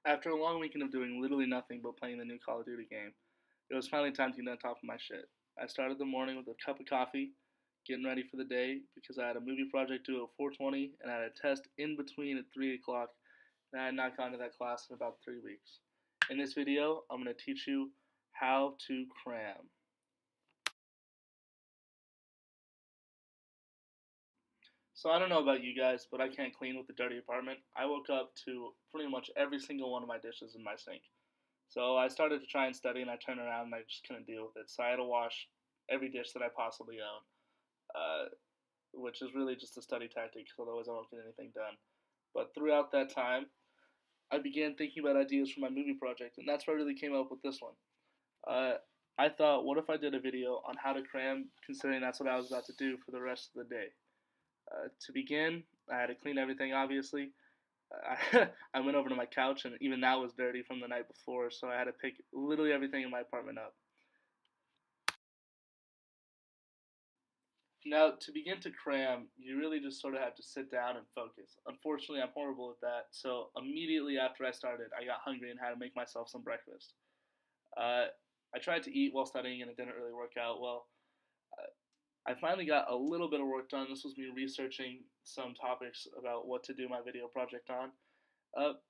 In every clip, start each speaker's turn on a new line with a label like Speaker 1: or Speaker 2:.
Speaker 1: After a long weekend of doing literally nothing but playing the new Call of Duty game, it was finally time to get on top of my shit. I started the morning with a cup of coffee, getting ready for the day because I had a movie project due at 4:20 and I had a test in between at 3 o'clock, and I had not gone to that class in about 3 weeks. In this video, I'm going to teach you how to cram. So I don't know about you guys, but I can't clean with a dirty apartment. I woke up to pretty much every single one of my dishes in my sink. So I started to try and study, and I turned around and I just couldn't deal with it. So I had to wash every dish that I possibly own, uh, which is really just a study tactic, because otherwise I won't get anything done. But throughout that time, I began thinking about ideas for my movie project, and that's where I really came up with this one. Uh, I thought, what if I did a video on how to cram, considering that's what I was about to do for the rest of the day? To begin, I had to clean everything, obviously. I went over to my couch, and even that was dirty from the night before, so I had to pick literally everything in my apartment up. Now, to begin to cram, you really just sort of have to sit down and focus. Unfortunately, I'm horrible at that, so immediately after I started, I got hungry and had to make myself some breakfast. Uh, I tried to eat while studying, and it didn't really work out well. I finally got a little bit of work done. This was me researching some topics about what to do my video project on.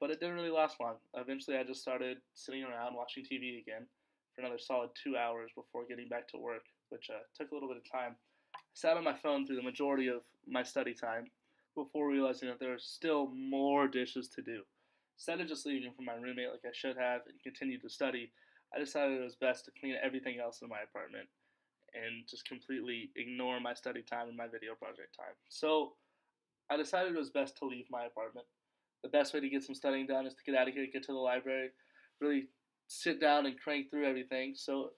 Speaker 1: But it didn't really last long. Eventually, I just started sitting around watching TV again for another solid 2 hours before getting back to work, which took a little bit of time. I sat on my phone through the majority of my study time before realizing that there were still more dishes to do. Instead of just leaving for my roommate like I should have and continue to study, I decided it was best to clean everything else in my apartment and just completely ignore my study time and my video project time. So I decided it was best to leave my apartment. The best way to get some studying done is to get out of here, get to the library, really sit down and crank through everything. So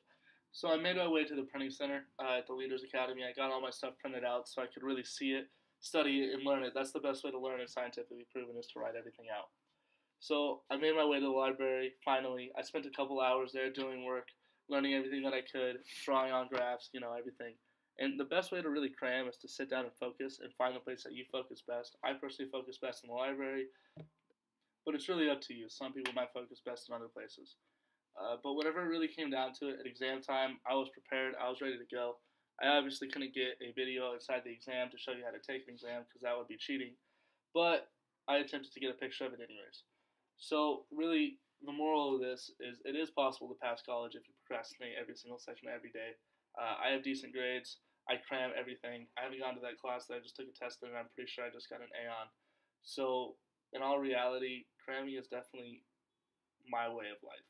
Speaker 1: I made my way to the printing center at the Leaders Academy. I got all my stuff printed out so I could really see it, study it, and learn it. That's the best way to learn, and scientifically proven, is to write everything out. So I made my way to the library finally. I spent a couple hours there doing work, learning everything that I could, drawing on graphs, everything. And the best way to really cram is to sit down and focus and find the place that you focus best. I personally focus best in the library, but it's really up to you. Some people might focus best in other places. But whenever it really came down to it, at exam time, I was prepared. I was ready to go. I obviously couldn't get a video inside the exam to show you how to take an exam because that would be cheating. But I attempted to get a picture of it anyways. So really, the moral of this is it is possible to pass college if you procrastinate every single session every day. I have decent grades. I cram everything. I haven't gone to that class that I just took a test in, and I'm pretty sure I just got an A on. So, in all reality, cramming is definitely my way of life.